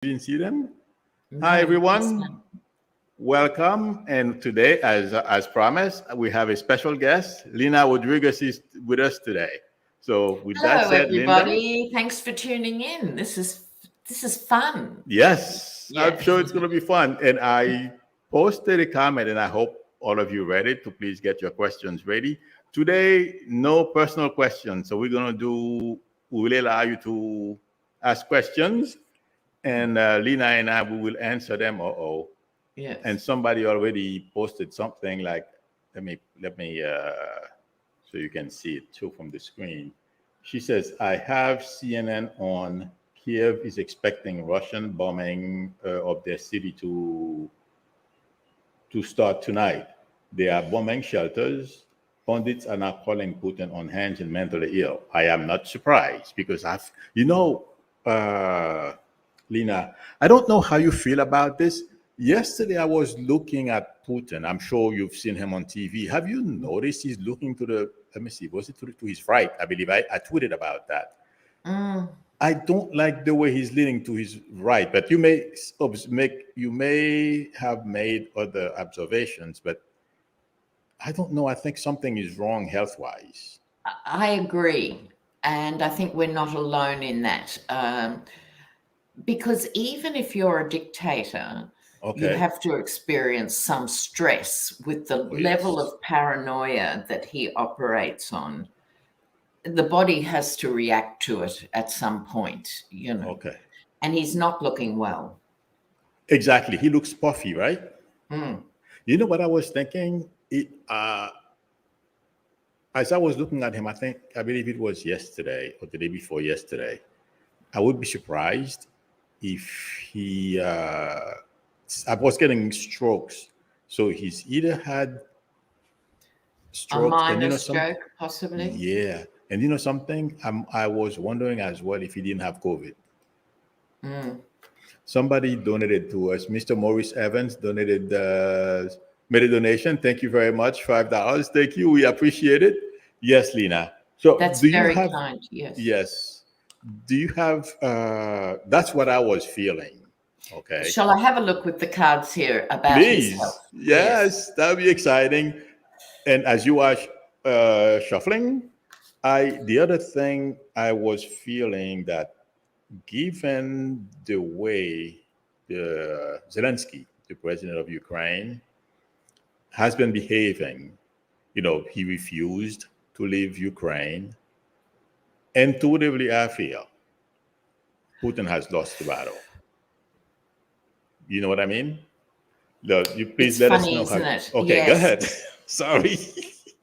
Didn't see them? No, Hi, yes, everyone. no. Welcome. And today, as promised, we have a special guest. Lena Rodriguez is with us today. So with that Hello, said, Linda, everybody. Thanks for tuning in. This is fun. yes, I'm Yeah. sure it's going to be fun. And I posted a comment, and I hope all of you read it. To please get your questions ready. Today, no personal questions. So we're going to we will allow you to ask questions. And Lena and I, we will answer them. Yes. And somebody already posted something like, let me so you can see it too from the screen. She says, I have CNN on. Kiev is expecting Russian bombing of their city to start tonight. They are bombing shelters. Pundits are now calling Putin unhinged and mentally ill. I am not surprised because Lena, I don't know how you feel about this. Yesterday, I was looking at Putin. I'm sure you've seen him on TV. Have you noticed he's looking let me see, was it to his right? I believe I tweeted about that. I don't like the way he's leaning to his right, but you may have made other observations, but I don't know. I think something is wrong health-wise. I agree. And I think we're not alone in that. Because even if you're a dictator, you Okay. have to experience some stress with the level yes. of paranoia that he operates on. The body has to react to it at some point, Okay. And he's not looking well. Exactly. He looks puffy, right? Mm. You know what I was thinking? As I was looking at him, I believe it was yesterday or the day before yesterday. I would be surprised if I was getting strokes. So he's either had strokes, and minor stroke, possibly. Yeah, and you know something, I was wondering as well if he didn't have COVID. Somebody donated to us. Mr. Maurice Evans made a donation. Thank you very much, $5. Thank you, we appreciate it. Yes, Lena. So that's do you very have? kind. Yes. Yes. Do you have? That's what I was feeling. Okay. Shall I have a look with the cards here about Please. his health? Yes, that'd be exciting. And as you are shuffling, the other thing I was feeling that given the way Zelensky, the president of Ukraine, has been behaving, he refused to leave Ukraine. Intuitively, I feel Putin has lost the battle. You know what I mean? You please let us know isn't it? Okay, yes. Go ahead. Sorry.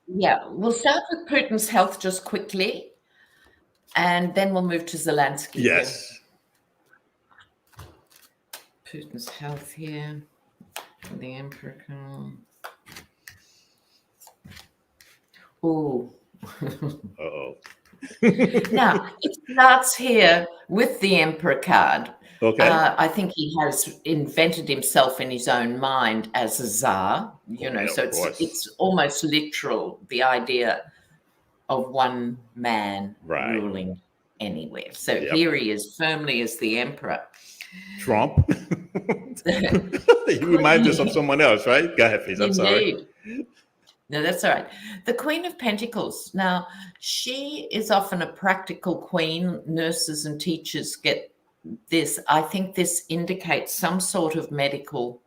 Yeah, we'll start with Putin's health just quickly, and then we'll move to Zelensky. Yes. Here. Putin's health here. The Emperor. Oh. Uh-oh. Now, it starts here with the Emperor card. Okay. I think he has invented himself in his own mind as a czar, so it's almost literal, the idea of one man ruling anywhere. So here he is firmly as the emperor. Trump. He reminds us of someone else, right? Go ahead, please. I'm sorry. No, that's all right. The Queen of Pentacles. Now, she is often a practical queen. Nurses and teachers get this. I think this indicates some sort of medical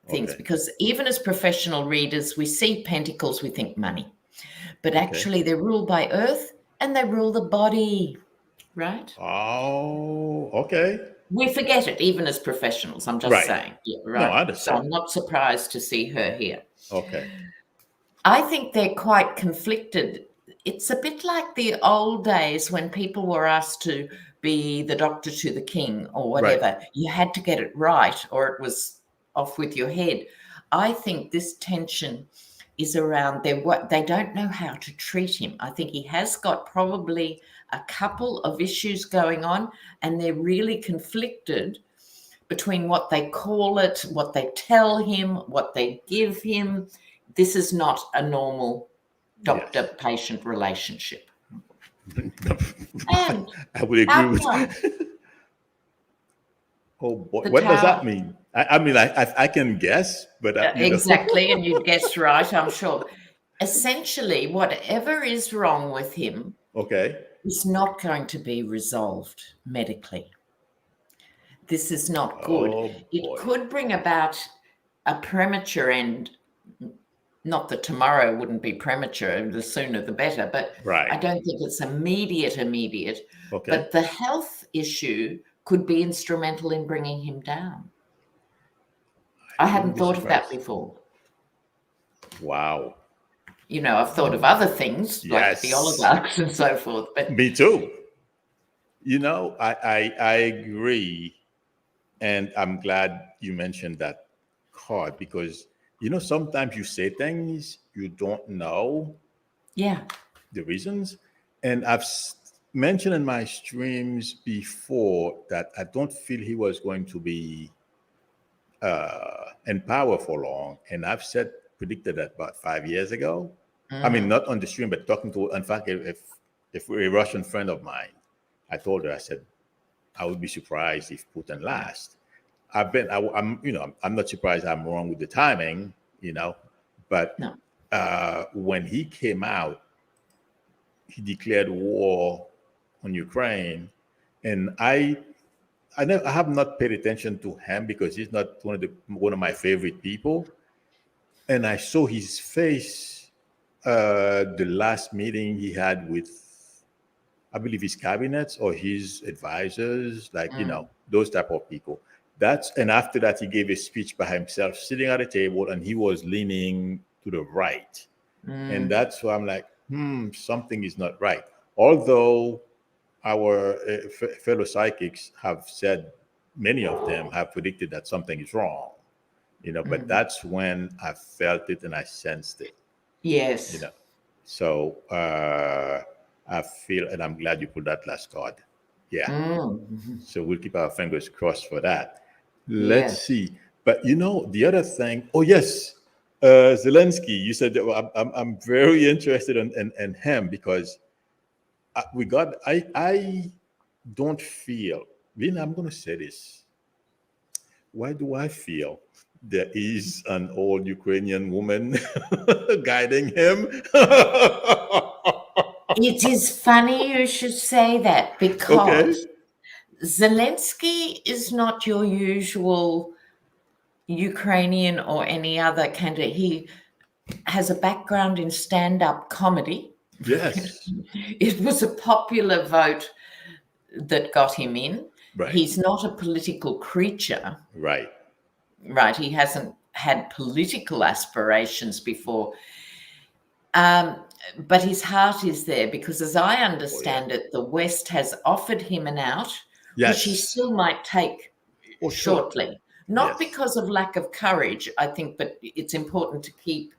things, because even as professional readers, we see pentacles, we think money. But actually, they're ruled by earth and they rule the body, right? Oh, okay. We forget it, even as professionals. I'm just saying. Yeah, right. No, I understand. So I'm not surprised to see her here. Okay. I think they're quite conflicted. It's a bit like the old days when people were asked to be the doctor to the king or whatever. Right. You had to get it right or it was off with your head. I think this tension is around they don't know how to treat him. I think he has got probably a couple of issues going on, and they're really conflicted between what they call it, what they tell him, what they give him. This is not a normal doctor-patient relationship. And I would agree with Oh boy, The what does Tower. that mean? I mean, I can guess, but you know. Exactly, and you guessed right, I'm sure. Essentially, whatever is wrong with him Okay. is not going to be resolved medically. This is not good. Oh It boy. could bring about a premature end. Not that tomorrow wouldn't be premature, the sooner the better, but I Right. don't think it's immediate. Okay. But the health issue could be instrumental in bringing him down. I Wouldn't hadn't be thought of that surprised. before. Wow. I've thought of other things like the Yes. oligarchs and so forth, but Me too. I agree, and I'm glad you mentioned that card because sometimes you say things you don't know yeah. the reasons, and I've mentioned in my streams before that I don't feel he was going to be in power for long, and I've said predicted that about 5 years ago. I mean, Mm, not on the stream, but talking to, in fact, if a Russian friend of mine, I told her, I said, I would be surprised if Putin lasts. I'm not surprised I'm wrong with the timing, but no. when he came out, he declared war on Ukraine, and I have not paid attention to him because he's not one of my favorite people, and I saw his face the last meeting he had with, I believe, his cabinets or his advisors, like Mm, those type of people. And after that, he gave a speech by himself, sitting at a table, and he was leaning to the right, and mm, that's why I'm like, something is not right. Although our fellow psychics have said, many of them have predicted that something is wrong, but mm. that's when I felt it and I sensed it, you Yes. know. So I feel, and I'm glad you put that last card. Yeah. Mm. So we'll keep our fingers crossed for that. Yeah. Let's see. But the other thing, oh, yes, Zelensky, you said that, well, I'm very interested in him because I don't feel, Lena, I'm going to say this. Why do I feel there is an old Ukrainian woman guiding him? It is funny you should say that Okay. because Zelensky is not your usual Ukrainian or any other candidate. He has a background in stand-up comedy. Yes. It was a popular vote that got him in. Right. He's not a political creature, Right. right? He hasn't had political aspirations before. But his heart is there because, as I Oh, yeah. understand it, the West has offered him an out, which he Yes. still might take Oh, sure. shortly. Not Yes. because of lack of courage, I think, but it's important to keep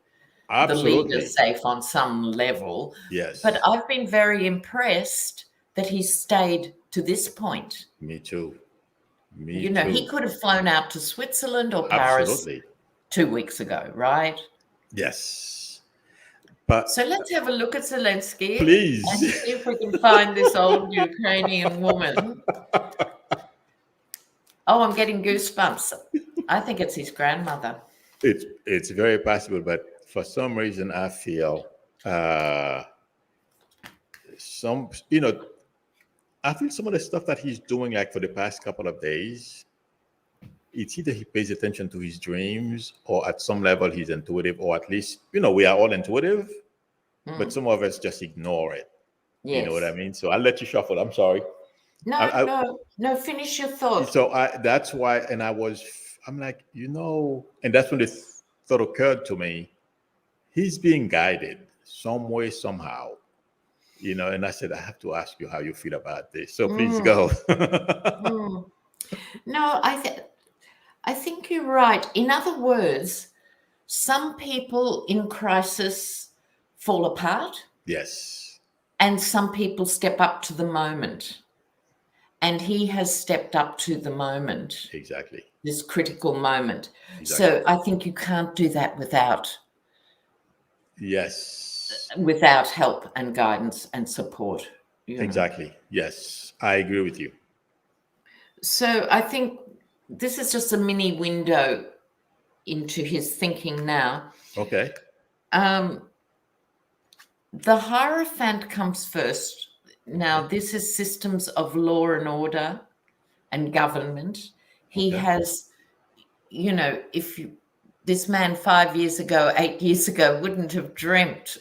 the leader Absolutely. safe on some level. But Yes. I've been very impressed that he's stayed to this point. Me too. Me He too. could have flown out to Switzerland or Paris Absolutely. 2 weeks ago, right? Yes. But So let's have a look at Zelensky and please, see if we can find this old Ukrainian woman. Oh, I'm getting goosebumps. I think it's his grandmother. it's very possible, but for some reason I feel uh some I feel some of the stuff that he's doing, like for the past couple of days, it's either he pays attention to his dreams or at some level he's intuitive, or at least, we are all intuitive, but Mm, some of us just ignore it. You know what I yes. mean? So I'll let you shuffle. I'm sorry. No, I, no, no, finish your thought. so that's why, and I'm like, and that's when the thought occurred to me. He's being guided some way, somehow, and I said, I have to ask you how you feel about this. So please go. Mm, mm. No, I think you're right. In other words, some people in crisis fall apart Yes, and some people step up to the moment. And he has stepped up to the moment, exactly. this critical moment. Exactly. So I think you can't do that Yes, without help and guidance and support. exactly. Yes, I agree with you. So I think this is just a mini window into his thinking now. Okay. The Hierophant comes first. Now, this is systems of law and order and government. He has, if this man 5 years ago, 8 years ago, wouldn't have dreamt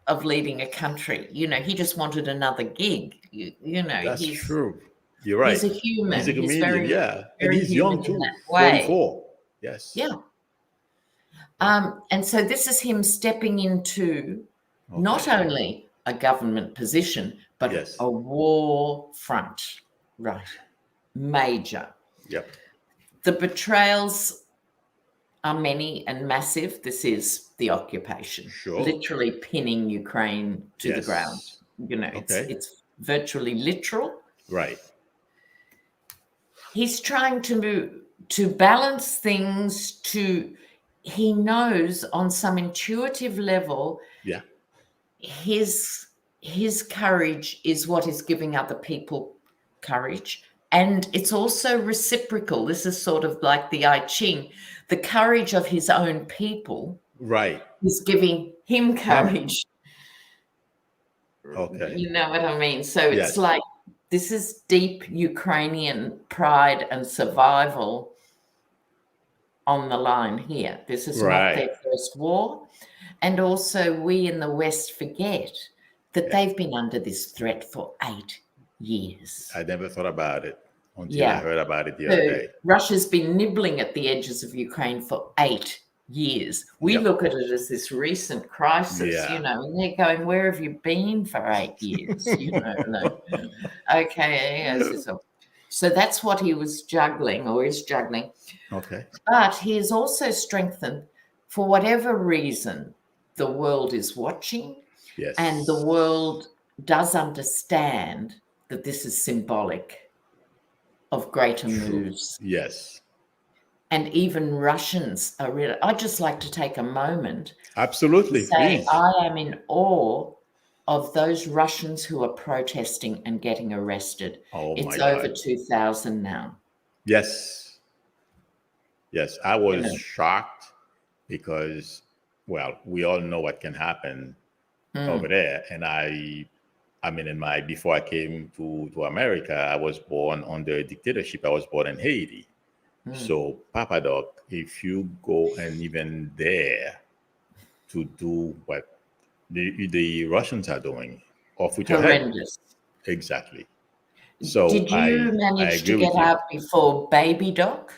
of leading a country. He just wanted another gig. That's true. You're right. He's a human. He's a comedian, very, yeah. And very he's young human in too, that way. 44. Yes. Yeah. And so this is him stepping into not only a government position, but a war front. Right. Major. Yep. The betrayals are many and massive. This is the occupation. Sure. Literally pinning Ukraine to the ground. It's virtually literal. Right. He's trying to balance things he knows on some intuitive level. Yeah. His courage is what is giving other people courage. And it's also reciprocal. This is sort of like the I Ching. The courage of his own people is giving him courage. Okay. You know what I mean? So it's like this is deep Ukrainian pride and survival on the line here. This is not their first war. And also we in the West forget that they've been under this threat for 8 years. I never thought about it until I heard about it the other day. Russia's been nibbling at the edges of Ukraine for 8 years. We look at it as this recent crisis, and they're going, where have you been for 8 years? So that's what he was juggling or is juggling. Okay. But he is also strengthened for whatever reason. The world is watching, and the world does understand that this is symbolic of greater moves. Yes. And even Russians are really, I'd just like to take a moment. Absolutely, to say please. I am in awe of those Russians who are protesting and getting arrested. It's over 2,000 now. Yes. Yes, I was shocked because, well, we all know what can happen over there. And before I came to America, I was born under a dictatorship. I was born in Haiti. So, Papa Doc, if you go and even dare to do what the Russians are doing, off with your head. Horrendous. Exactly. So did you manage to get out before Baby Doc?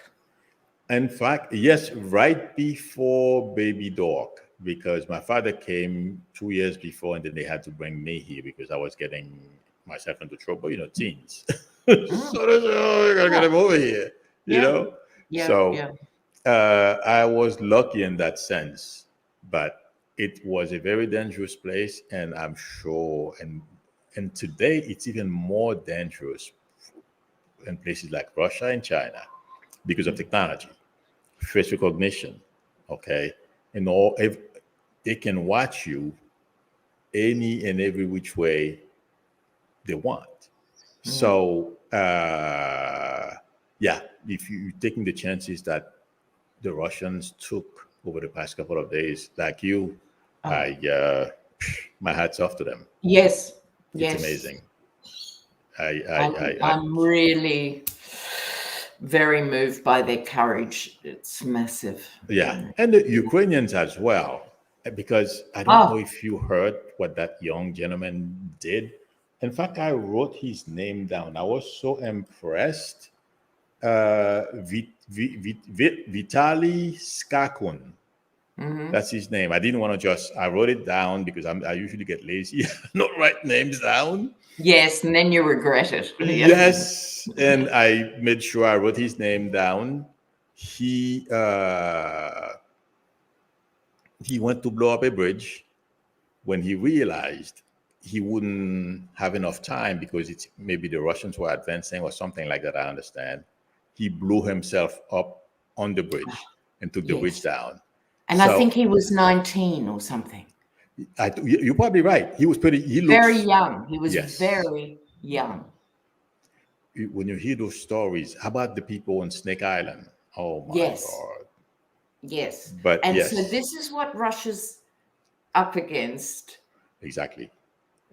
In fact, yes, right before Baby Doc, because my father came 2 years before, and then they had to bring me here because I was getting myself into trouble, teens. So I gotta get him over here, you know? I was lucky in that sense, but it was a very dangerous place, and I'm sure, and today it's even more dangerous in places like Russia and China because of technology, face recognition, and all. If they can watch you any and every which way they want. So, if you're taking the chances that the Russians took over the past couple of days, like you, my hat's off to them. Yes. It's amazing. I'm really very moved by their courage. It's massive. Yeah. And the Ukrainians as well, because I don't know if you heard what that young gentleman did. In fact, I wrote his name down. I was so impressed. Vitaly Skakun. That's his name. I didn't want to I wrote it down because I usually get lazy, not write names down. Yes, and then you regret it. Yes, and I made sure I wrote his name down. He went to blow up a bridge when he realized he wouldn't have enough time because it's maybe the Russians were advancing or something like that. I understand. He blew himself up on the bridge and took the bridge down. And I think he was 19 or something. You're probably right. He was very young. He was very young. when you hear those stories, how about the people on Snake Island? Oh my Yes. God. Yes. But And so yes, this is what Russia's up against. exactly.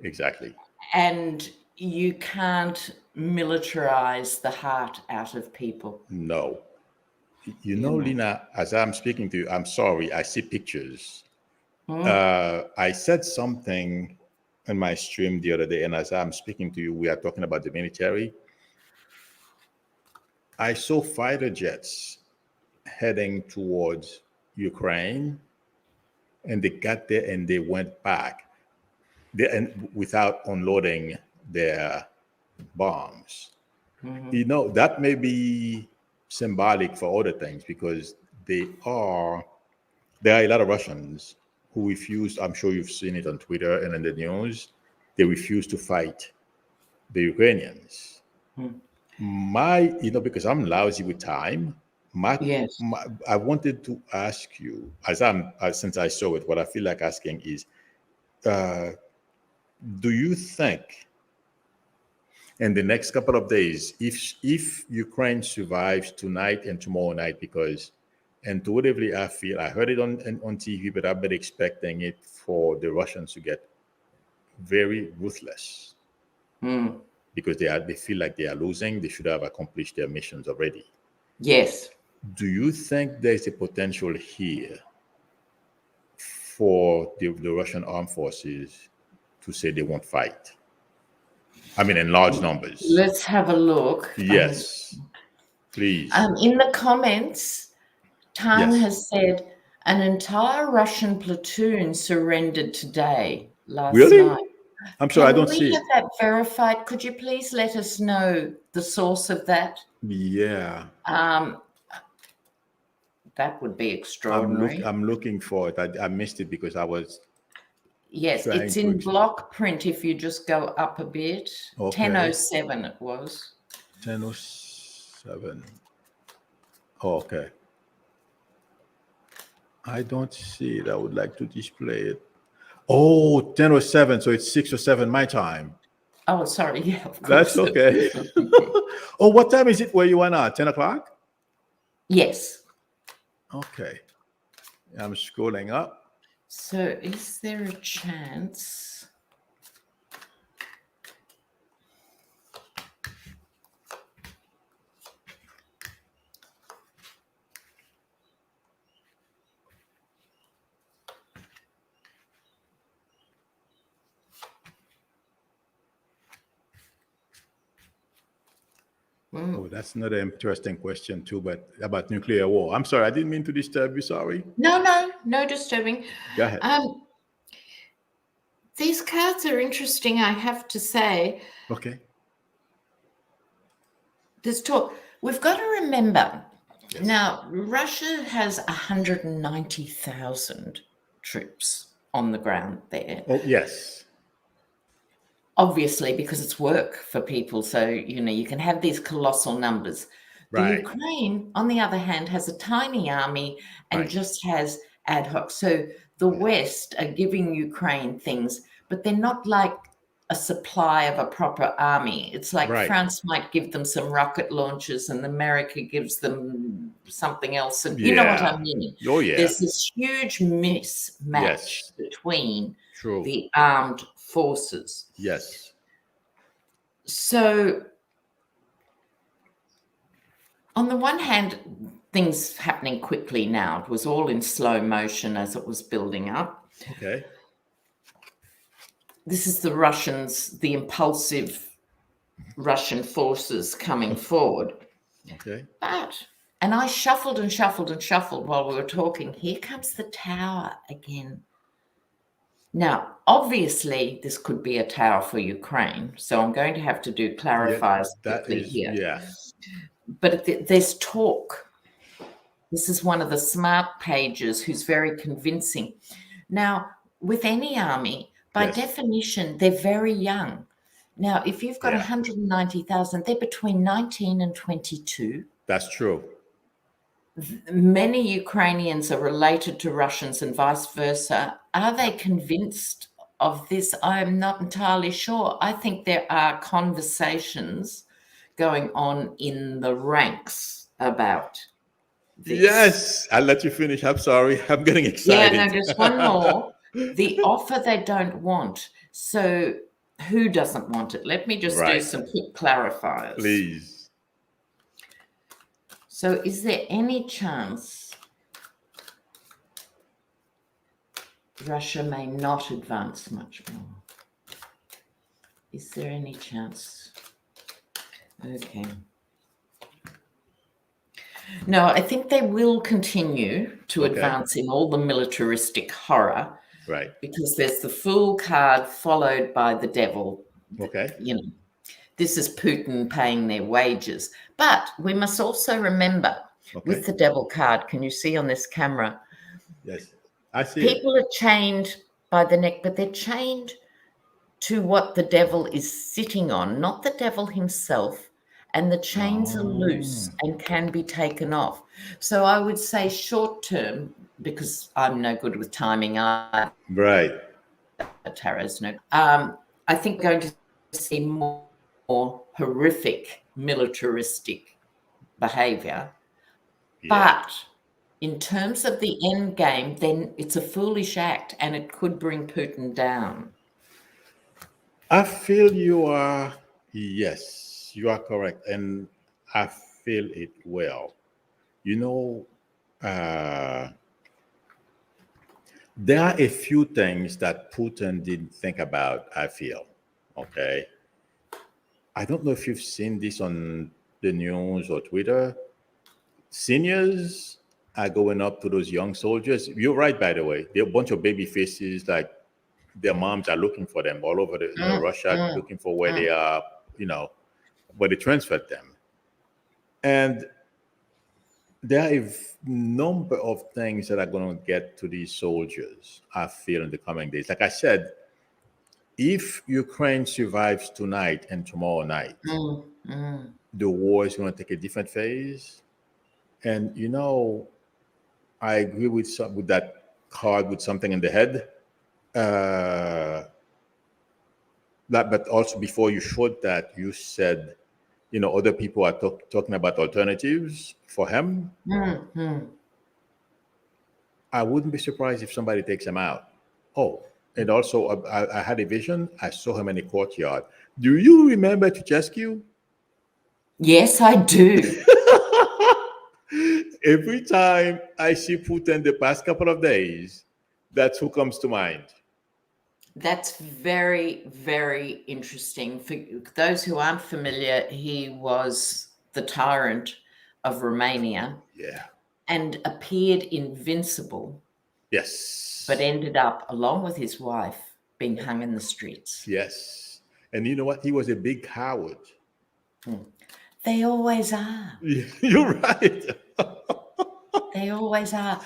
Exactly. And you can't militarize the heart out of people. No. You You know, know. Lena, as I'm speaking to you, I'm sorry, I see pictures. Mm. I said something in my stream the other day, and as I'm speaking to you, we are talking about the military. I saw fighter jets heading towards Ukraine, and they got there and they went back and without unloading their bombs. Mhm. You know, that may be symbolic for other things because there are a lot of Russians who refused. I'm sure you've seen it on Twitter and in the news. They refuse to fight the Ukrainians. Mm. Because I'm lousy with time, Yes. I wanted to ask you, since I saw it, what I feel like asking is, uh, do you think in the next couple of days, if Ukraine survives tonight and tomorrow night, because intuitively I feel I heard it on TV, but I've been expecting it for the Russians to get very ruthless Mm. because they feel like they are losing. They should have accomplished their missions already. Yes. Do you think there's a potential here for the Russian armed forces to say they won't fight? I mean, in large numbers. Let's have a look. Yes, please. In the comments, Tang Yes. has said an entire Russian platoon surrendered today, last Really? night. I'm sorry, I Can don't we see have it. that verified? Could you please let us know the source of that? Yeah, Um, that would be extraordinary. I'm looking for it. I missed it because I was Yes, trying it's to. in block print if you just go up a bit. Okay, 10:07 it was. 10:07. Okay, I don't see it. I would like to display it. Oh, 10:07. So it's 6 or 7 my time. Oh, sorry. Yeah, of That's course. okay. Oh, what time is it where you are now? 10 o'clock? Yes. Okay, I'm scrolling up. So is there a chance? Oh, that's another interesting question too, but about nuclear war. I'm sorry, I didn't mean to disturb you. Sorry. No disturbing. Go ahead. These cards are interesting, I have to say. Okay. This talk, we've got to remember, Yes. now, Russia has 190,000 troops on the ground there. Oh, yes. Obviously, because it's work for people. So, you can have these colossal numbers. The Right. Ukraine, on the other hand, has a tiny army and Right. just has ad hoc. So the West are giving Ukraine things, but they're not like a supply of a proper army. It's like Right. France might give them some rocket launchers and America gives them something else. And you know what I mean? Oh, yeah. There's this huge mismatch Yes. between True. the armed forces. Yes. So on the one hand, things happening quickly now. It was all in slow motion as it was building up. Okay. This is the Russians, the impulsive Russian forces coming forward. Okay. And I shuffled and shuffled and shuffled while we were talking. Here comes the tower again. Now, obviously, this could be a tower for Ukraine. So I'm going to have to do clarifiers quickly here. Yeah. But there's talk. This is one of the smart pages who's very convincing. Now, with any army, by Yes. definition, they're very young. Now, if you've got 190,000, they're between 19 and 22. That's true. Many Ukrainians are related to Russians and vice versa. Are they convinced of this? I'm not entirely sure. I think there are conversations going on in the ranks about this. Yes, I'll let you finish. I'm sorry. I'm getting excited. Yeah, no, just one more. The offer they don't want. So who doesn't want it? Let me just do some quick clarifiers. Please. So is there any chance Russia may not advance much more? Is there any chance? Okay. No, I think they will continue to advance in all the militaristic horror. Right. Because there's the Fool card followed by the Devil. Okay. You know, this is Putin paying their wages. But we must also remember with the Devil card, can you see on this camera? Yes, I see. People are chained by the neck, but they're chained to what the devil is sitting on, not the devil himself. And the chains are loose and can be taken off. So I would say short term, because I'm no good with timing. Right. Tarot's no. I think we're going to see more horrific militaristic behavior. Yeah. But in terms of the end game, then it's a foolish act and it could bring Putin down. I feel you are, yes, you are correct. And I feel it well. You know, there are a few things that Putin didn't think about, I feel. Okay. I don't know if you've seen this on the news or Twitter. Seniors are going up to those young soldiers. You're right, by the way. There are a bunch of baby faces, like their moms are looking for them all over Russia, looking for where they are, where they transferred them. And there are a number of things that are going to get to these soldiers, I feel, in the coming days. Like I said, if Ukraine survives tonight and tomorrow night, the war is going to take a different phase. And, I agree with that card with something in the head. But also before you showed that, you said, other people are talking about alternatives for him. I wouldn't be surprised if somebody takes him out. Oh, and also I had a vision. I saw him in the courtyard. Do you remember Ceausescu? Yes, I do. Every time I see Putin the past couple of days, that's who comes to mind. That's very, very interesting. For those who aren't familiar, he was the tyrant of Romania. Yeah. And appeared invincible. Yes. But ended up, along with his wife, being hung in the streets. Yes. And you know what? He was a big coward. They always are. You're right. They always are.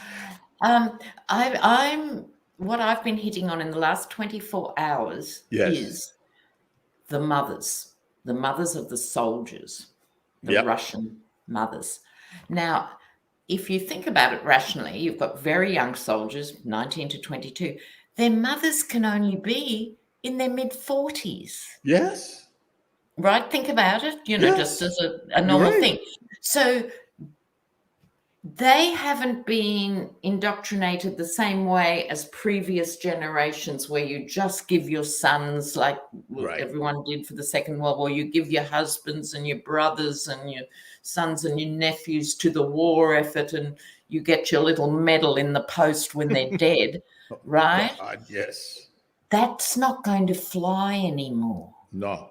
What I've been hitting on in the last 24 hours is the mothers of the soldiers, the Russian mothers. Now, if you think about it rationally, you've got very young soldiers, 19 to 22. Their mothers can only be in their mid-40s. Yes. Right? Think about it, just as a normal thing. So they haven't been indoctrinated the same way as previous generations, where you just give your sons, like everyone did for the Second World War, you give your husbands and your brothers and your sons and your nephews to the war effort, and you get your little medal in the post when they're dead, right? God, yes. That's not going to fly anymore. No.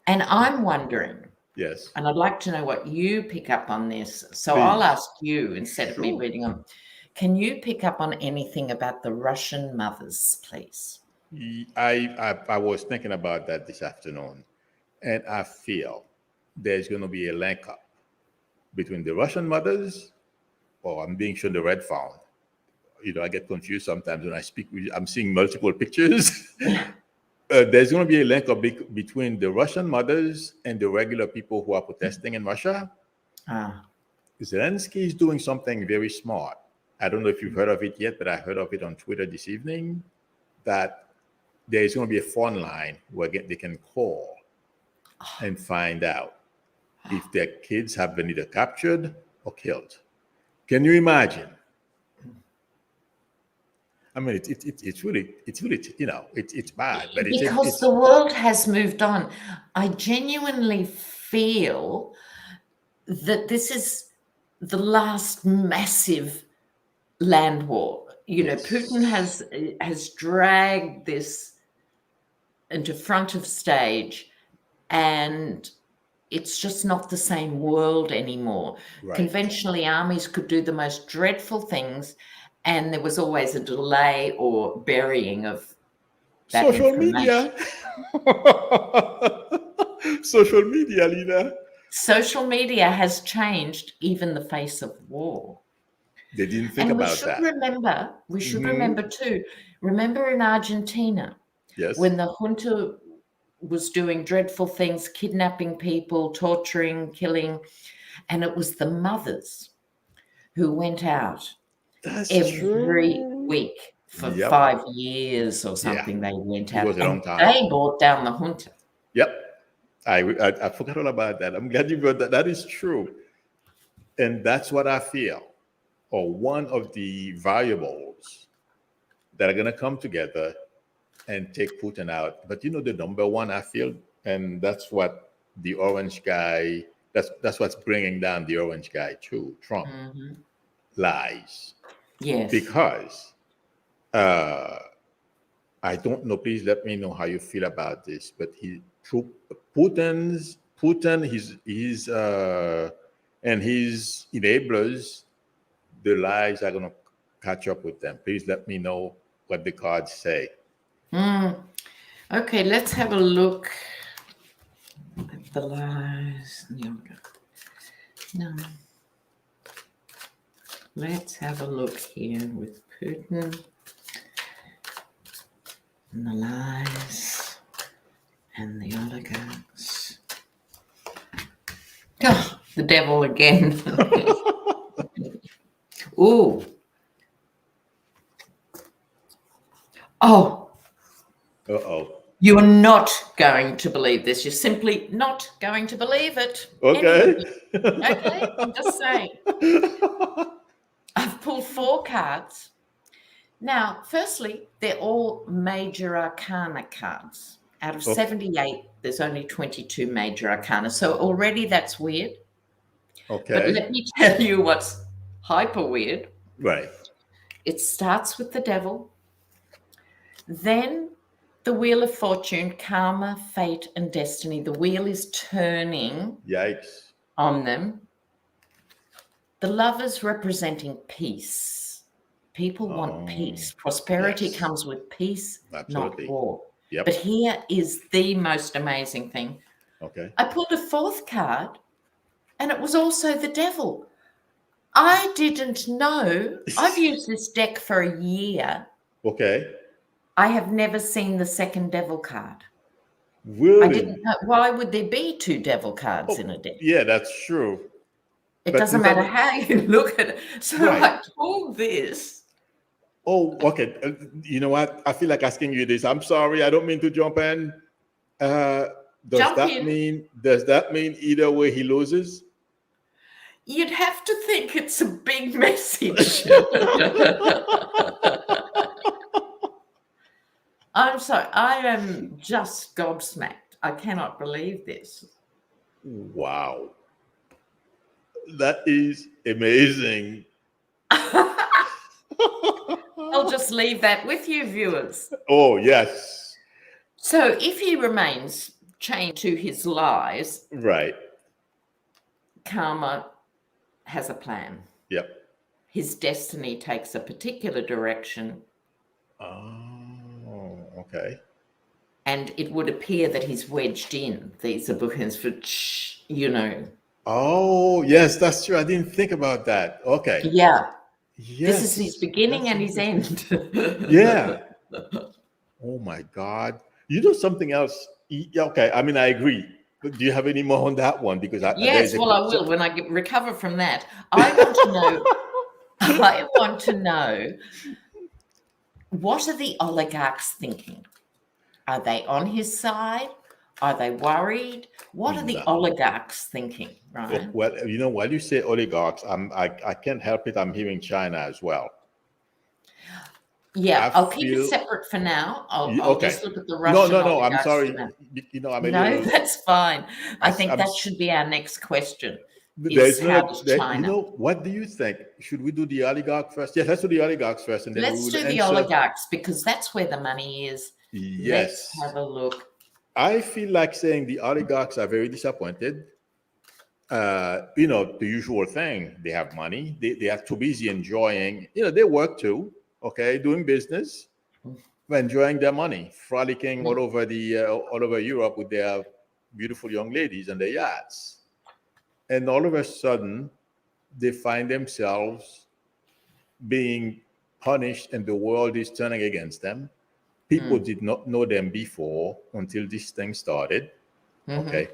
And I'm wondering, yes, and I'd like to know what you pick up on this. So Please. I'll ask you instead of me reading them. Can you pick up on anything about the Russian mothers, please? I was thinking about that this afternoon, and I feel there's going to be a link up between the Russian mothers, or I'm being shown the red phone. I get confused sometimes when I speak. I'm seeing multiple pictures. There's going to be a link up between the Russian mothers and the regular people who are protesting in Russia. Zelensky is doing something very smart. I don't know if you've heard of it yet, but I heard of it on Twitter this evening, that there is going to be a phone line where they can call and find out if their kids have been either captured or killed. Can you imagine? I mean, it's really, it's bad, but Because the world has moved on. I genuinely feel that this is the last massive land war. Putin has dragged this into front of stage, and it's just not the same world anymore. Right. Conventionally, armies could do the most dreadful things, and there was always a delay or burying of that social media. Social media, Lena. Social media has changed even the face of war. They didn't think about that. We should remember too. Remember in Argentina, yes, when the junta was doing dreadful things, kidnapping people, torturing, killing, and it was the mothers who went out every week for 5 years or something. They went out. It was a long time. They brought down the junta. Yep. I forgot all about that. I'm glad you brought that. That is true. And that's what I feel, or one of the variables that are going to come together and take Putin out. But the number one I feel, and that's what the orange guy, that's what's bringing down the orange guy too, Trump. Lies. Yes. Because I don't know, please let me know how you feel about this, but Putin, his and his enablers, the lies are going to catch up with them. Please let me know what the cards say. Okay, let's have a look at the lies. No. Let's have a look here with Putin and the lies and the oligarchs. Oh, the devil again. Ooh. Oh. Uh-oh. You're not going to believe this. You're simply not going to believe it. Okay. Okay, I'm just saying. I've pulled 4 cards. Now, firstly, they're all major arcana cards. Out of 78, there's only 22 major arcana. So already that's weird. Okay. But let me tell you what's hyper weird. Right. It starts with the devil. Then the Wheel of Fortune, karma, fate, and destiny. The wheel is turning. Yikes. On them. The Lovers representing peace. People want peace. Prosperity comes with peace, absolutely, not war. Yep. But here is the most amazing thing. Okay. I pulled a 4th card, and it was also the devil. I didn't know. I've used this deck for a year. Okay. I have never seen the second devil card. Really? I didn't know. Why would there be 2 devil cards in a deck? Yeah, that's true. It doesn't matter how you look at it. So I pulled this. Oh, okay. You know what? I feel like asking you this. I'm sorry. I don't mean to jump in. Does that mean either way he loses? You'd have to think it's a big message. I'm sorry. I am just gobsmacked. I cannot believe this. Wow. That is amazing. I'll just leave that with you, viewers. Oh, yes. So if he remains chained to his lies, right, karma has a plan. Yep. His destiny takes a particular direction. Oh, okay. And it would appear that he's wedged in. These are bookends for, Oh, yes, that's true. I didn't think about that. Okay. Yeah. Yes. This is his beginning and his end. Yeah. Oh, my God. You know something else? Okay. I mean, I agree. But do you have any more on that one? Because I will when I recover from that. I want to know what are the oligarchs thinking? Are they on his side Are they worried? What are the No. oligarchs thinking, right? Well, while you say oligarchs, I can't help it. I'm hearing China as well. Yeah, I I'll keep it feel separate for now. I'll okay. just look at the No, Russian no, no. I'm oligarchs for sorry. now. I'm a No, little. that's fine. I think I'm. that should be our next question is There's how no. does China? What do you think? Should we do the oligarch first? Yes, let's do the oligarchs first, and then we Let's will do the answer. oligarchs because that's where the money is. Let's Yes. have a look. I feel like saying the oligarchs are very disappointed. The usual thing. They have money. They are too busy enjoying. They work too. Okay, doing business, enjoying their money, frolicking all over Europe with their beautiful young ladies and their yachts. And all of a sudden, they find themselves being punished, and the world is turning against them. People did not know them before until this thing started. Okay.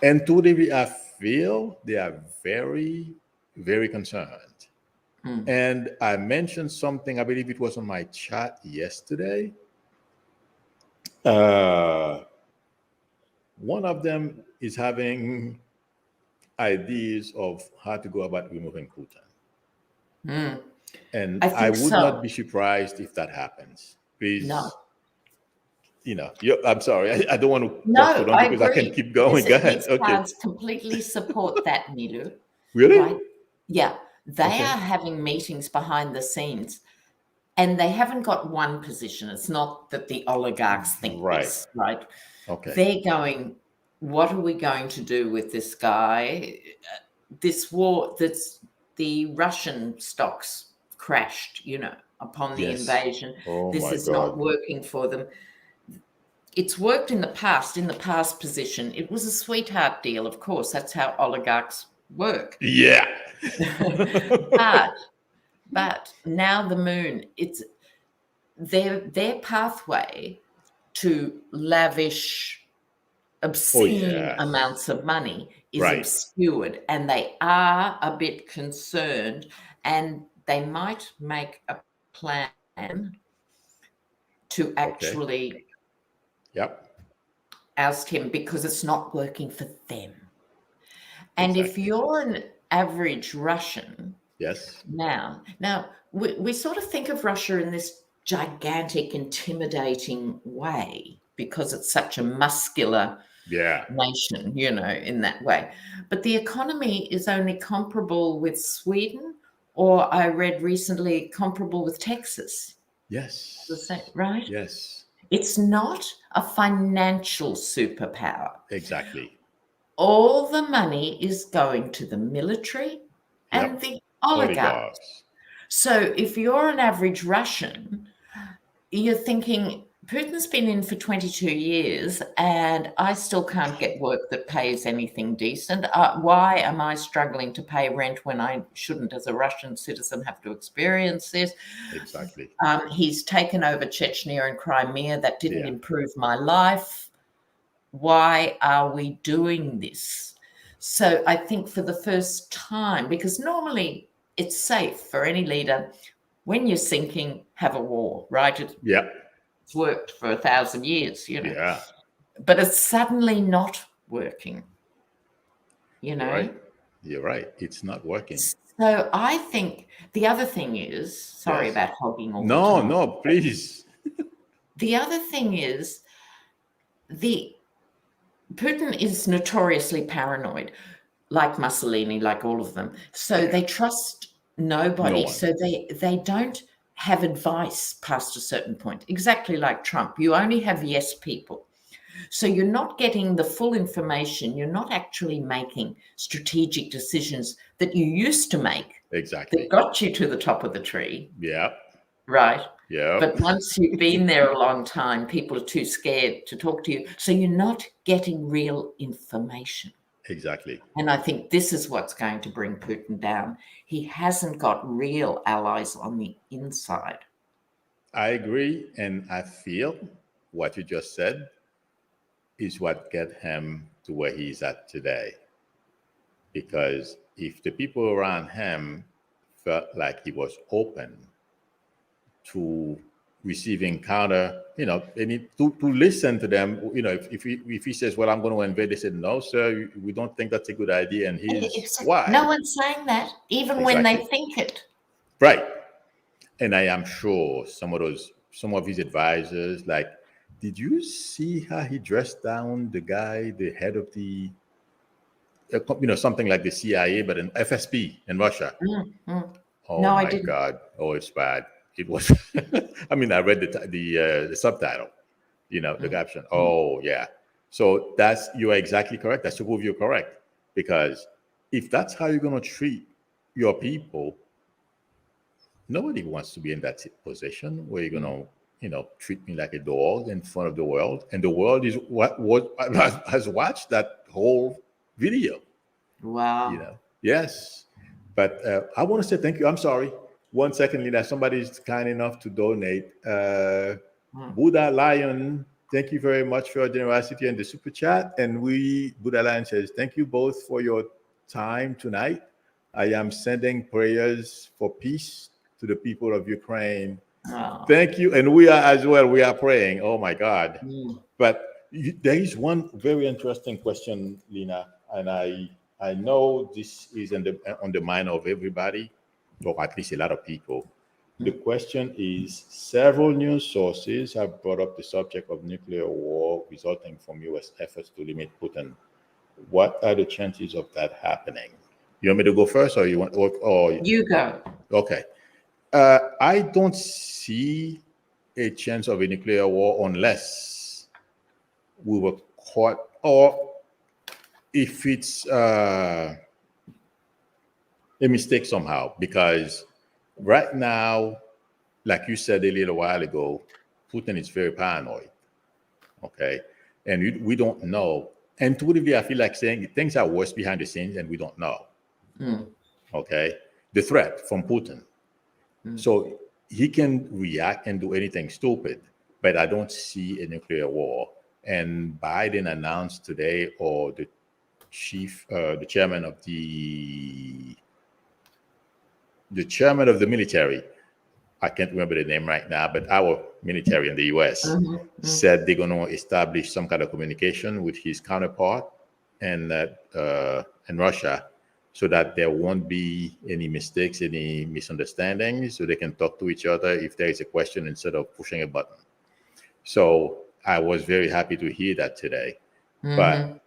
And today, I feel they are very, very concerned. And I mentioned something, I believe it was on my chat yesterday. One of them is having ideas of how to go about removing Putin. And I think would so. not be surprised if that happens. Please, No. I'm sorry. I don't want to No, talk too long I because I agree. can keep going. Go ahead. These Okay. cards completely support that, Milou. Really? Right? Yeah. They Okay. are having meetings behind the scenes. And they haven't got one position. It's not that the oligarchs think this, right? Okay. They're going, what are we going to do with this guy? This war, the Russian stocks crashed, upon the Yes. invasion. Oh This my is God. not working for them. It's worked in the past position. It was a sweetheart deal, of course. That's how oligarchs work. Yeah. But now the moon, it's their pathway to lavish, obscene amounts of money is obscured, and they are a bit concerned, and they might make a plan to actually oust him because it's not working for them. And if you're an average Russian, now we sort of think of Russia in this gigantic, intimidating way because it's such a muscular nation, in that way. But the economy is only comparable with Sweden, or I read recently comparable with Texas. Yes. Right? Yes. It's not a financial superpower. Exactly. All the money is going to the military and the oligarchs. So if you're an average Russian, you're thinking, Putin's been in for 22 years and I still can't get work that pays anything decent. Why am I struggling to pay rent when I shouldn't, as a Russian citizen, have to experience this? Exactly. He's taken over Chechnya and Crimea. That didn't improve my life. Why are we doing this? So I think for the first time, because normally it's safe for any leader, when you're sinking, have a war, right? It's worked for 1,000 years, Yeah. But it's suddenly not working, You're right. It's not working. So I think the other thing is, sorry about hogging all the time. No, please. The other thing is Putin is notoriously paranoid, like Mussolini, like all of them. So they trust nobody. No one. So they don't have advice past a certain point. Exactly like Trump. You only have yes people. So you're not getting the full information. You're not actually making strategic decisions that you used to make. Exactly. That got you to the top of the tree. Yeah. Right. Yeah. But once you've been there a long time, people are too scared to talk to you. So you're not getting real information. Exactly. And I think this is what's going to bring Putin down. He hasn't got real allies on the inside. I agree. And I feel what you just said is what get him to where he's at today. Because if the people around him felt like he was open to receiving counter, to listen to them. If he says, well, I'm going to invade, they said, no, sir, we don't think that's a good idea. And here's why. No one's saying that, even when they think it. Right. And I am sure some of his advisors, like, did you see how he dressed down the guy, the head of the, something like the CIA, but an FSB in Russia? Oh no, my God. Oh, it's bad. It was, I read the subtitle, the caption. Oh yeah. So you're exactly correct. That's to prove you're correct. Because if that's how you're going to treat your people, nobody wants to be in that position where you're going to, treat me like a dog in front of the world. And the world is what has watched that whole video. Wow. Yes. But I want to say thank you. I'm sorry. 1 second, Lena. Somebody's kind enough to donate. Buddha Lion, thank you very much for your generosity and the super chat. And Buddha Lion says, thank you both for your time tonight. I am sending prayers for peace to the people of Ukraine. Oh. Thank you. And we are as well. We are praying. Oh my God. But there is one very interesting question, Lena, and I know this is on the mind of everybody, or at least a lot of people. The question is, several news sources have brought up the subject of nuclear war resulting from U.S. efforts to limit Putin. What are the chances of that happening? You want me to go first, or you want? Or you go. Okay. I don't see a chance of a nuclear war unless we were caught, or if it's a mistake somehow, because right now, like you said a little while ago, Putin is very paranoid. Okay. And we don't know. Intuitively, I feel like saying things are worse behind the scenes and we don't know. Okay. The threat from Putin. So he can react and do anything stupid, but I don't see a nuclear war. And Biden announced today, or the chairman of the military, I can't remember the name right now, but our military in the US said they're going to establish some kind of communication with his counterpart in Russia, so that there won't be any mistakes, any misunderstandings, so they can talk to each other if there is a question instead of pushing a button. So I was very happy to hear that today. But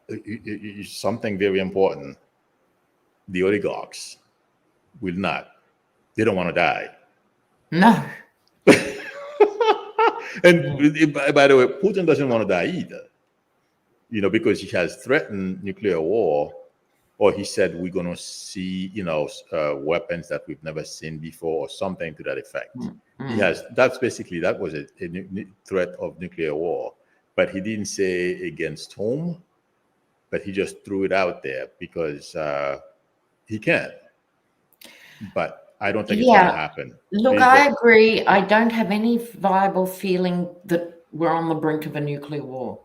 it's something very important. The oligarchs will not. They don't want to die. No. And by the way, Putin doesn't want to die either. Because he has threatened nuclear war, or he said we're going to see, weapons that we've never seen before, or something to that effect. That was a threat of nuclear war, but he didn't say against whom, but he just threw it out there because he can. But I don't think it's going to happen. Look, I agree. I don't have any viable feeling that we're on the brink of a nuclear war.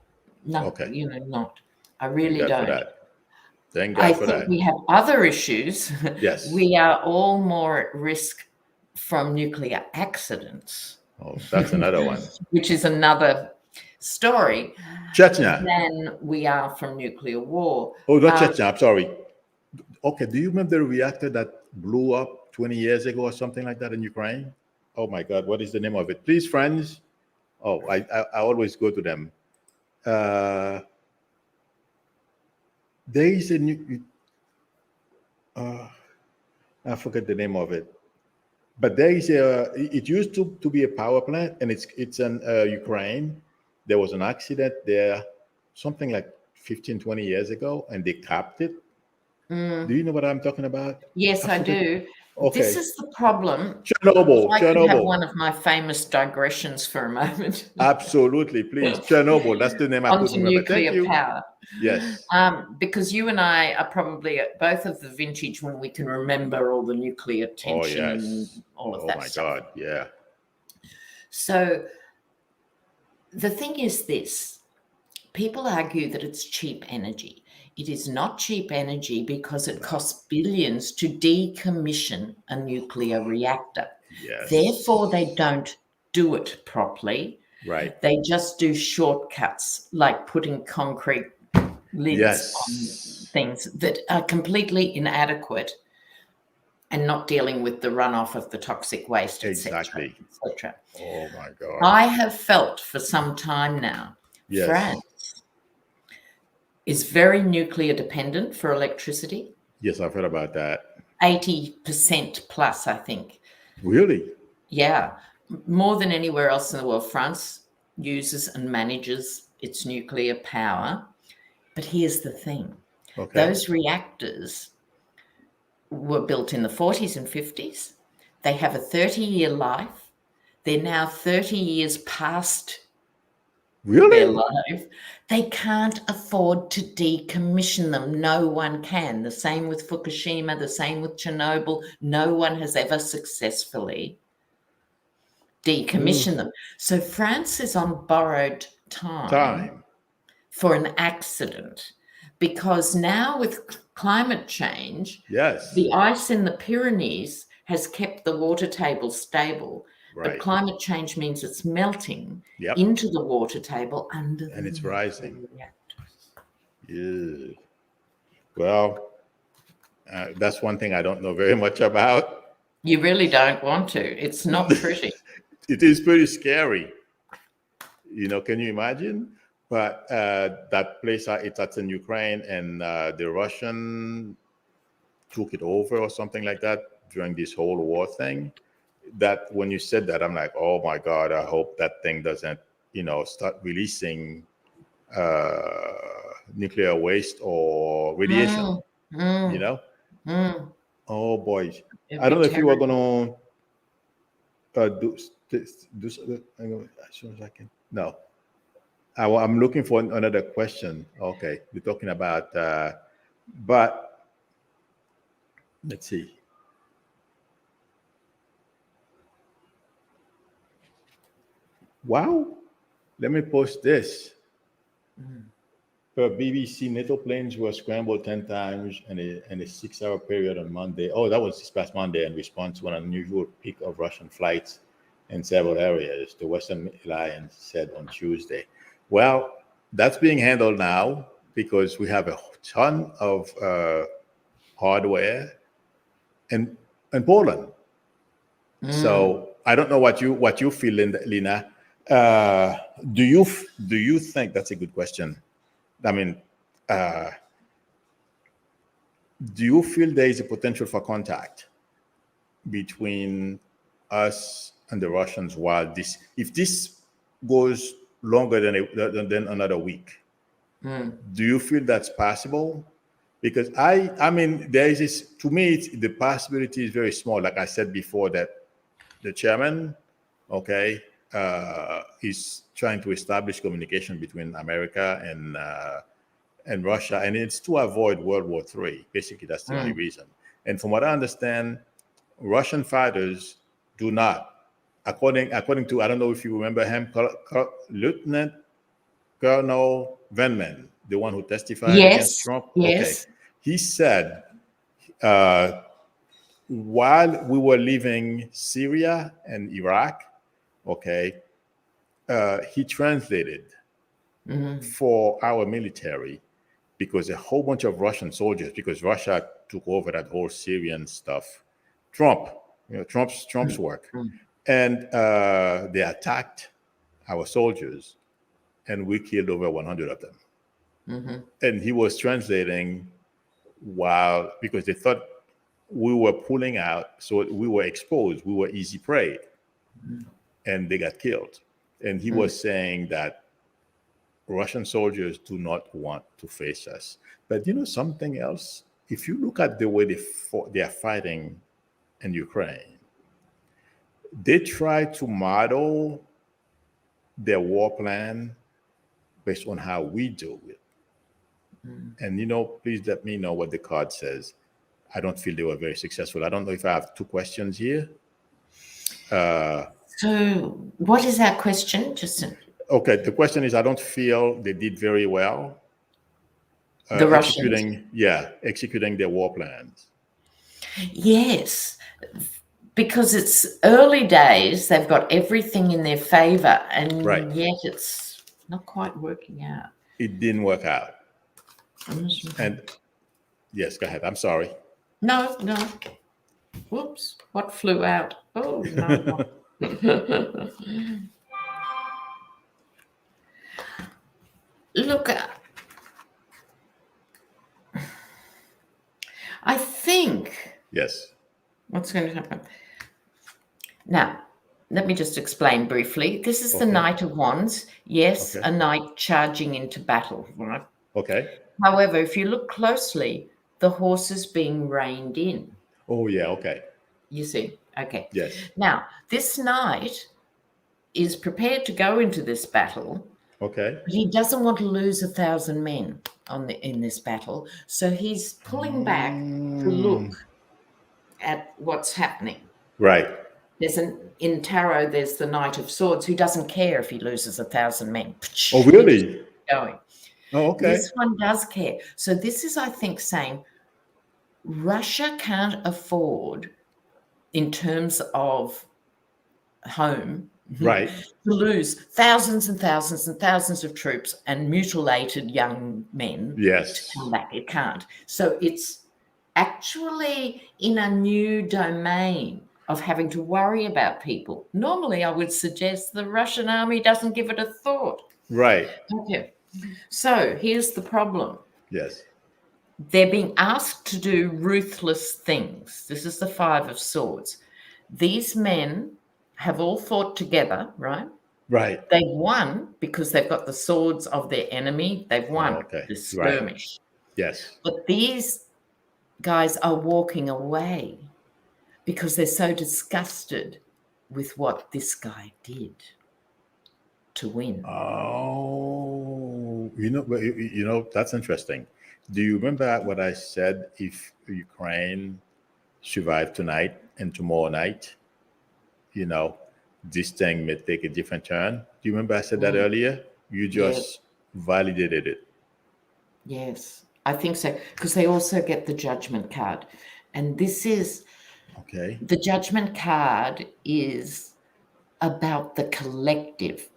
No, okay. Not. I really don't. Thank God for that. I think we have other issues. Yes. We are all more at risk from nuclear accidents. Oh, that's another one. Which is another story. Chechnya. Than we are from nuclear war. Oh, not Chechnya. I'm sorry. Okay. Do you remember the reactor that blew up 20 years ago or something like that in Ukraine? Oh my God. What is the name of it? Please, friends. Oh, I always go to them. There is a new, I forget the name of it, but there is it used to be a power plant, and it's in Ukraine. There was an accident there, something like 15, 20 years ago, and they capped it. Do you know what I'm talking about? Yes, I do. Okay. This is the problem. Chernobyl. I could have one of my famous digressions for a moment. Absolutely, please. Chernobyl. That's the name I couldn't remember. Nuclear power. Yes. Because you and I are probably both of the vintage when we can remember all the nuclear tension and all of that stuff. Oh my God, yeah. So the thing is this. People argue that it's cheap energy. It is not cheap energy because it costs billions to decommission a nuclear reactor. Yes. Therefore, they don't do it properly. Right. They just do shortcuts, like putting concrete lids on Yes. things that are completely inadequate and not dealing with the runoff of the toxic waste, etc., Exactly. etc. Oh my God. I have felt for some time now, Yes. France is very nuclear dependent for electricity. Yes, I've heard about that. 80% plus, I think. Really? Yeah, more than anywhere else in the world. France uses and manages its nuclear power. But here's the thing. Okay. Those reactors were built in the 40s and 50s. They have a 30-year life. They're now 30 years past Really? their life. They can't afford to decommission them. No one can. The same with Fukushima, the same with Chernobyl. No one has ever successfully decommissioned them. So France is on borrowed time for an accident, because now with climate change, Yes. the ice in the Pyrenees has kept the water table stable. Right. But climate change means it's melting Yep. into the water table under And the it's rising. reactors. Yeah. Well, that's one thing I don't know very much about. You really don't want to. It's not pretty. It is pretty scary. Can you imagine? But that place, that's in Ukraine, and the Russian took it over or something like that during this whole war thing. That when you said that, I'm like, oh my God, I hope that thing doesn't, start releasing nuclear waste or radiation. Oh boy. I don't know if you were going to do as soon as I can. No. I'm looking for another question. Okay. We're talking about, but let's see. Wow. Let me post this. Per BBC, NATO planes were scrambled 10 times in a 6-hour period on Monday. Oh, that was this past Monday in response to an unusual peak of Russian flights in several areas, the Western Alliance said on Tuesday. Well, that's being handled now because we have a ton of hardware in Poland. So I don't know what you feel, Lena. Do you think that's a good question? I mean, do you feel there is a potential for contact between us and the Russians if this goes longer than another week? Do you feel that's possible? Because I mean, there is this, to me, the possibility is very small. Like I said before, that the chairman, okay, is trying to establish communication between America and Russia, and it's to avoid World War III. Basically, that's the only reason. And from what I understand, Russian fighters do not, according to, I don't know if you remember him, Lieutenant Colonel Venman, the one who testified against Trump. Yes. Okay, he said while we were leaving Syria and Iraq, okay, he translated for our military, because a whole bunch of Russian soldiers, because Russia took over that whole Syrian stuff, Trump's work, and they attacked our soldiers, and we killed over 100 of them. And he was translating because they thought we were pulling out, so we were exposed, we were easy prey, and they got killed. And he was saying that Russian soldiers do not want to face us. But something else? If you look at the way they are fighting in Ukraine, they try to model their war plan based on how we do it. And please let me know what the card says. I don't feel they were very successful. I don't know if I have two questions here. So what is our question, Justin? Okay, the question is, I don't feel they did very well The Russians. executing their war plans. Yes, because it's early days, they've got everything in their favor, and Right. yet it's not quite working out. It didn't work out. And yes, go ahead. I'm sorry. No. Whoops, what flew out? Oh, no. Look, I think Yes. what's going to happen. Now, let me just explain briefly. This is the Okay. Knight of Wands. Yes, Okay. a knight charging into battle, right? Okay. However, if you look closely, the horse is being reined in. Oh, yeah. Okay. You see? Okay. Yes. Now, this knight is prepared to go into this battle, Okay. but he doesn't want to lose 1,000 men in this battle. So he's pulling back to look at what's happening. Right. In tarot, there's the Knight of Swords who doesn't care if he loses 1,000 men. Oh, really? Going. Oh, okay. This one does care. So this is, I think, saying Russia can't afford, in terms of home, Right. to lose thousands and thousands and thousands of troops and mutilated young men. Yes. To come back. It can't. So it's actually in a new domain of having to worry about people. Normally, I would suggest the Russian army doesn't give it a thought. Right. Okay. So here's the problem. Yes. They're being asked to do ruthless things. This is the Five of Swords. These men have all fought together, right? Right. They've won because they've got the swords of their enemy. They've won Okay. the skirmish. Right. Yes. But these guys are walking away because they're so disgusted with what this guy did to win. Oh, that's interesting. Do you remember what I said? If Ukraine survived tonight and tomorrow night, this thing may take a different turn. Do you remember I said that earlier? You just validated it. Yes, I think so, because they also get the Judgment card. And this is, okay. The Judgment card is about the collective.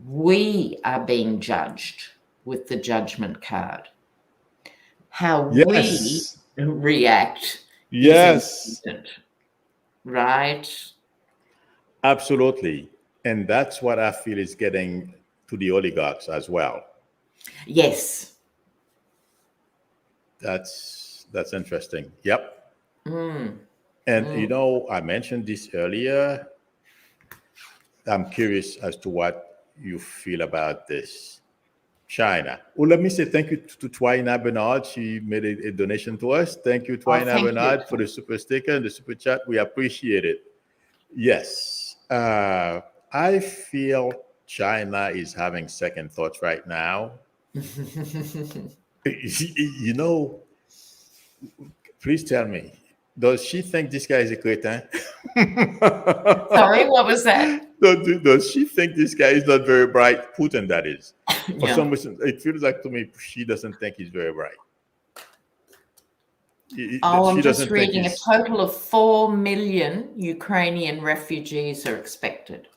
We are being judged with the Judgment card. How we react is important, right? Absolutely. And that's what I feel is getting to the oligarchs as well. Yes. That's interesting. Yep. And I mentioned this earlier. I'm curious as to what you feel about this. China. Well, let me say thank you to Twaina Bernard. She made a donation to us. Thank you, Twaina Bernard, for the super sticker and the super chat. We appreciate it. Yes. I feel China is having second thoughts right now. Please tell me, does she think this guy is a cretin? Sorry, what was that? Does she think this guy is not very bright? Putin, that is. For some reason, it feels like to me she doesn't think he's very bright. I'm just reading a total of 4 million Ukrainian refugees are expected.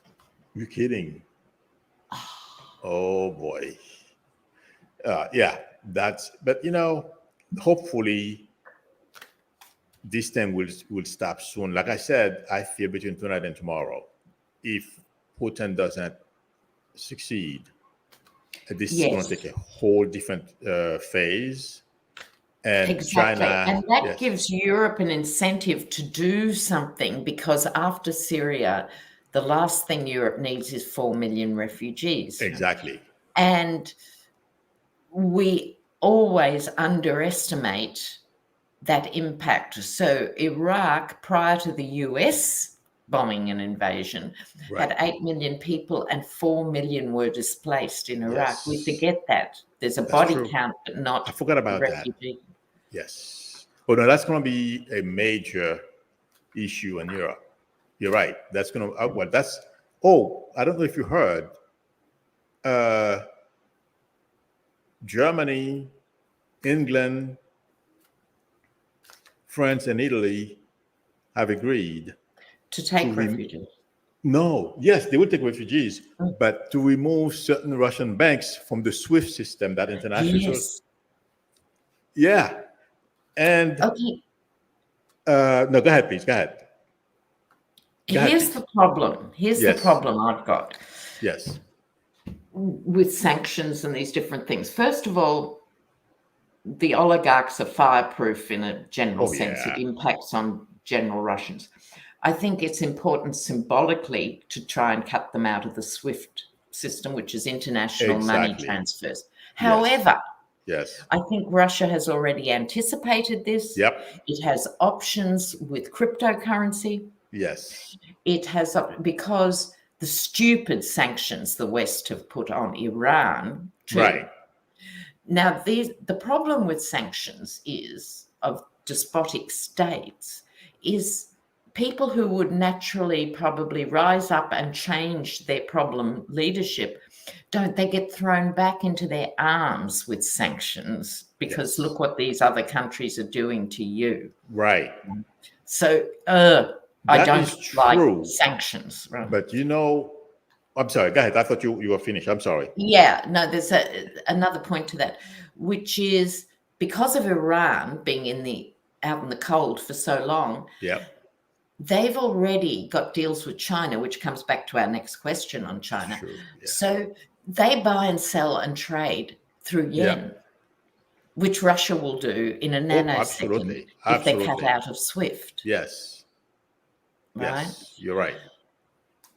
You're kidding. Oh, boy. But hopefully this thing will stop soon. Like I said, I fear between tonight and tomorrow, if Putin doesn't succeed, this is going to take a whole different phase. And exactly. China, and that gives Europe an incentive to do something, because after Syria, the last thing Europe needs is 4 million refugees. Exactly. And we always underestimate that impact. So Iraq, prior to the US bombing and invasion, had 8 million people and 4 million were displaced in Iraq. Yes. We forget that. There's a body count, but not I forgot about refugee. that. Yes. Oh, no, that's going to be a major issue in Europe. You're right. That's going to, I don't know if you heard, Germany, England, France, and Italy have agreed to take refugees. No, yes, they will take refugees, Mm. but to remove certain Russian banks from the SWIFT system, that international. Yes. Yeah. And Okay. no, go ahead, please. Go ahead. Here's the problem. Here's the Yes. problem I've got Yes. with sanctions and these different things. First of all, the oligarchs are fireproof in a general sense. Yeah. It impacts on general Russians. I think it's important symbolically to try and cut them out of the SWIFT system, which is international money transfers. However, yes, I think Russia has already anticipated this. Yep. It has options with cryptocurrency. Yes. It has, because the stupid sanctions the West have put on Iran too. Right. Now, the problem with sanctions of despotic states is people who would naturally probably rise up and change their problem leadership, they get thrown back into their arms with sanctions because look what these other countries are doing to you. Right. So I don't like sanctions. Right? But I'm sorry, go ahead. I thought you were finished. I'm sorry. Yeah, no, there's another point to that, which is because of Iran being out in the cold for so long, they've already got deals with China, which comes back to our next question on China. True, So they buy and sell and trade through yen, which Russia will do in a nanosecond if they're cut out of SWIFT. Yes. Right? Yes, you're right.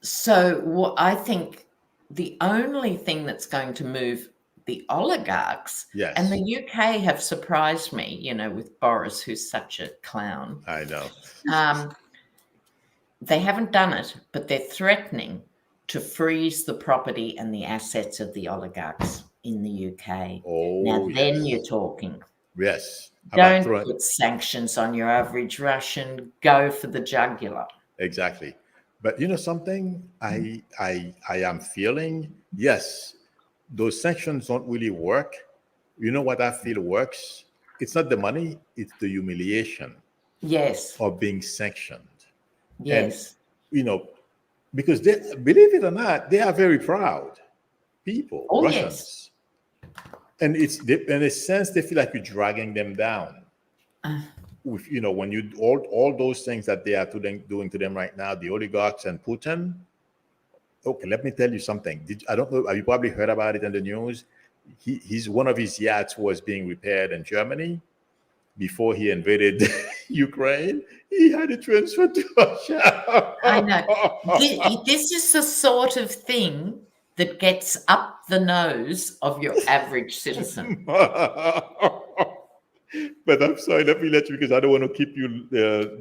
So I think the only thing that's going to move the oligarchs, and the UK have surprised me, with Boris, who's such a clown. I know. They haven't done it, but they're threatening to freeze the property and the assets of the oligarchs in the UK. Then you're talking. Yes. Don't put sanctions on your average Russian. Go for the jugular. Exactly. But something I am feeling, yes, those sanctions don't really work. You know what I feel works? It's not the money, it's the humiliation. Yes. Of being sanctioned. Yes. And, because believe it or not, they are very proud people, Russians. Yes. And in a sense, they feel like you're dragging them down. With, when you all those things that they are doing to them right now, the oligarchs and Putin. Okay, let me tell you something. I don't know. You probably heard about it in the news. He's one of his yachts was being repaired in Germany before he invaded Ukraine. He had it transferred to Russia. I know. This is the sort of thing that gets up the nose of your average citizen. But I'm sorry, let me let you, because I don't want to keep you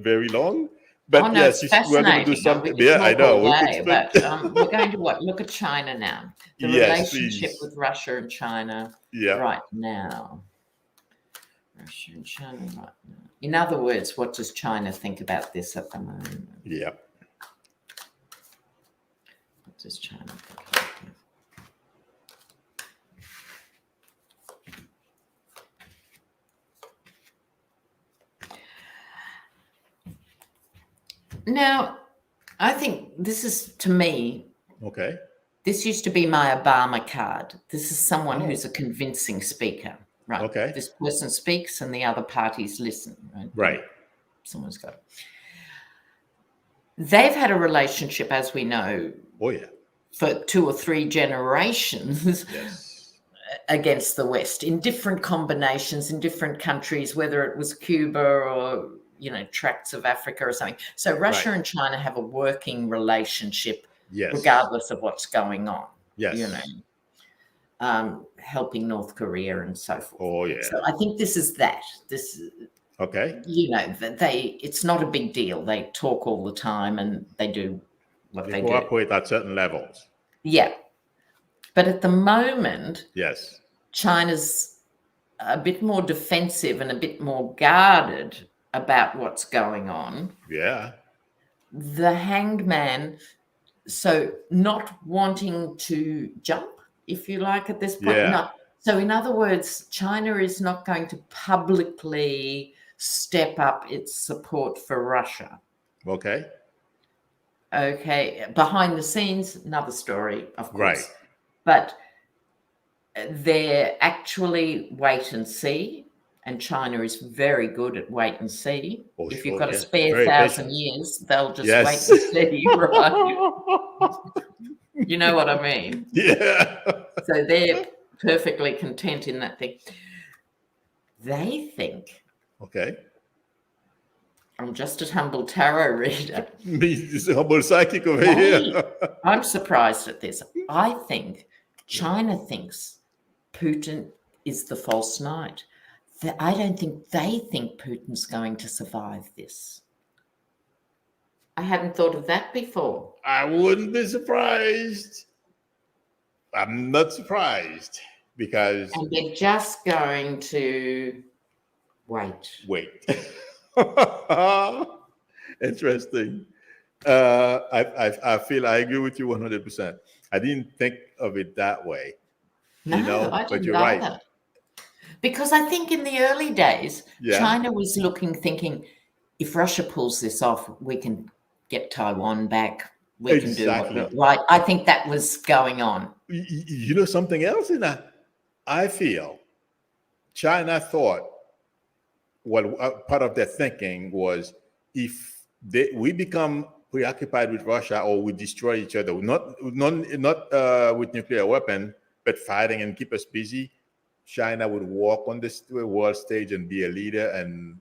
very long. But yes, we're going to do something. Yeah, I know. But we're going to look at China now. The relationship with Russia and China right now. Russia and China right now. In other words, what does China think about this at the moment? Yeah. What does China think about this? Now, I think this is, to me, this used to be my Obama card. This is someone who's a convincing speaker, right? Okay. This person speaks and the other parties listen, right? Right. Someone's got it. They've had a relationship, as we know, for 2 or 3 generations against the West in different combinations in different countries, whether it was Cuba or tracts of Africa or something. So Russia and China have a working relationship, regardless of what's going on. Yes. Helping North Korea and so forth. Oh yeah. So I think this is that. It's not a big deal. They talk all the time and they do what they do. They cooperate at certain levels. Yeah. But at the moment, China's a bit more defensive and a bit more guarded about what's going on. Yeah. The Hanged Man, so not wanting to jump, if you like, at this point. Yeah. No. So in other words, China is not going to publicly step up its support for Russia. Okay. Okay, behind the scenes, another story, of course. Right. But they're actually wait and see, and China is very good at wait and see. Oh, If sure, you've got a yes. spare Very 1,000 patient. years, they'll just Yes. wait and see, right? You know what I mean? Yeah. So they're perfectly content in that thing. They think Okay. I'm just a humble tarot reader. Me, this humble psychic over here. I'm surprised at this. I think China thinks Putin is the false knight. I don't think they think Putin's going to survive this. I hadn't thought of that before. I wouldn't be surprised. I'm not surprised because And they're just going to wait. Interesting. I feel I agree with you 100%. I didn't think of it that way. No, I but didn't you're either. right. Because I think in the early days, Yeah. China was thinking, if Russia pulls this off, we can get Taiwan back. We Exactly. can do what, right. I think that was going on. You know something else in that? I feel China thought, well, part of their thinking was if we become preoccupied with Russia or we destroy each other, not with nuclear weapon, but fighting and keep us busy, China would walk on this world stage and be a leader, and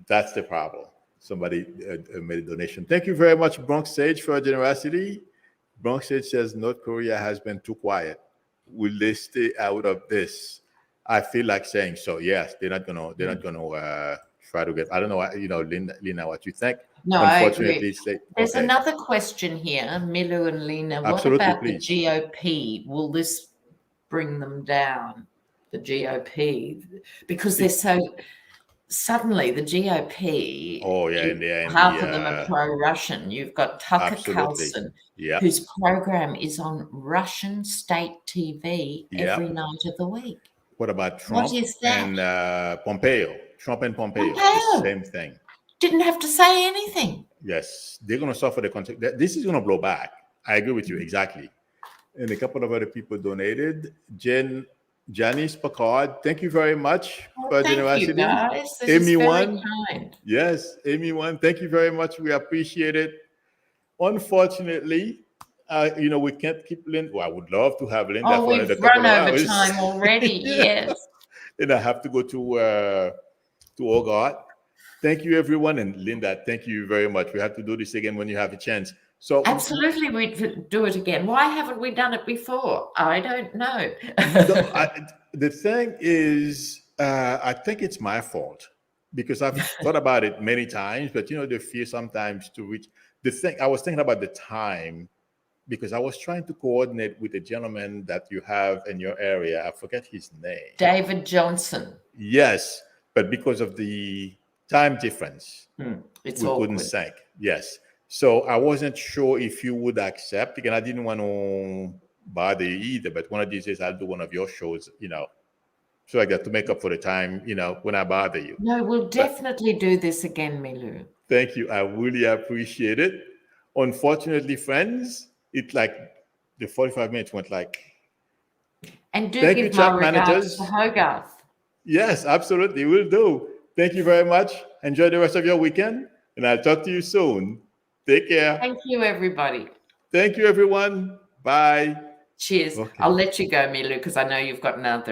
that's the problem. Somebody made a donation. Thank you very much, Bronx Sage, for your generosity. Bronx Sage says North Korea has been too quiet. Will they stay out of this? I feel like saying so. Yes, they're not gonna try to get. I don't know. Lena, what you think? No, Unfortunately, I agree. There's okay. another question here, Milou and Lena. What Absolutely, about please. the GOP? Will this bring them down? The GOP, because they're so. Suddenly, the GOP, Oh yeah, and half of them are pro-Russian. You've got Tucker Carlson, whose program is on Russian state TV every night of the week. What about Trump and Pompeo? Trump and Pompeo, the same thing. Didn't have to say anything. Yes, they're going to suffer the consequences. This is going to blow back. I agree with you, exactly. And a couple of other people donated. Janice Packard, thank you very much for generosity. You guys. This Amy is very One, kind. Yes, Amy One, thank you very much. We appreciate it. Unfortunately, we can't keep Linda. Well, I would love to have Linda for another couple of hours. We've run over time already. Yes. And I have to go to OGOT. Thank you, everyone, and Linda, thank you very much. We have to do this again when you have a chance. So absolutely, we do it again. Why haven't we done it before? I don't know. The thing is, I think it's my fault because I've thought about it many times, but the fear sometimes to reach the thing. I was thinking about the time because I was trying to coordinate with a gentleman that you have in your area. I forget his name. David Johnson. Yes, but because of the time difference, we couldn't sync. Yes. So I wasn't sure if you would accept. Again, I didn't want to bother you either, but one of these days I'll do one of your shows, so I got to make up for the time, when I bother you. No, we'll definitely do this again, Milou. Thank you. I really appreciate it. Unfortunately, friends, it's like the 45 minutes went like. And give my regards to Hogarth. Yes, absolutely. We'll do. Thank you very much. Enjoy the rest of your weekend, and I'll talk to you soon. Take care. Thank you, everybody. Thank you, everyone. Bye. Cheers. Okay. I'll let you go, Milou, because I know you've got another